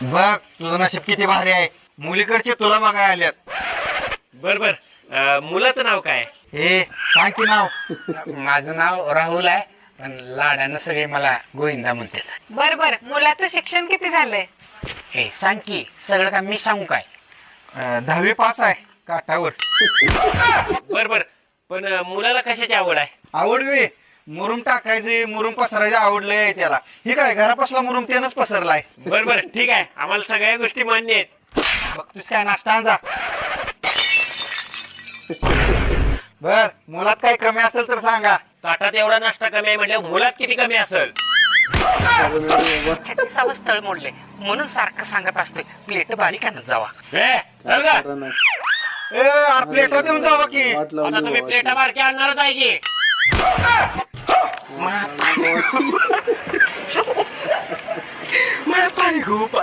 बघ तुझं नशीब किती भारी आहे, मुलीकडचे तुला बघायला आल्यात. बर बर, मुलाचं नाव काय? हे सांग की नाव. माझं नाव राहुल आहे, पण लाडानं सगळे मला गोविंदा म्हणतात. बर बर, मुलाचं शिक्षण किती झालंय? हे सांग की, सगळं का मी सांगू काय? 10वी पास आहे काठावर. बर बर, पण मुलाला कशाची आवड आहे? आवडवे मुरुम टाकायचे, मुरुम पसरायचे आवडलंय त्याला. हे काय घरापासला मुरुम त्यानंच पसरलाय. बर बर, ठीक आहे, आम्हाला सगळ्या गोष्टी मान्य आहेत. बघतोस काय नाश्ता आणजा. बर मुलात काही कमी असेल तर सांगा. ताटात एवढा नाश्ता कमी आहे म्हणजे मुलात किती कमी असेल? छत्तीसावं स्थळ मोडले म्हणून सारखं सांगत असतोय, प्लेट बारीक आणत जावा. चल का, ए अरे प्लेटा देऊन जावा की. आता तुम्ही प्लेटा बारकी आणणारच आहे की? मला पाणी खूप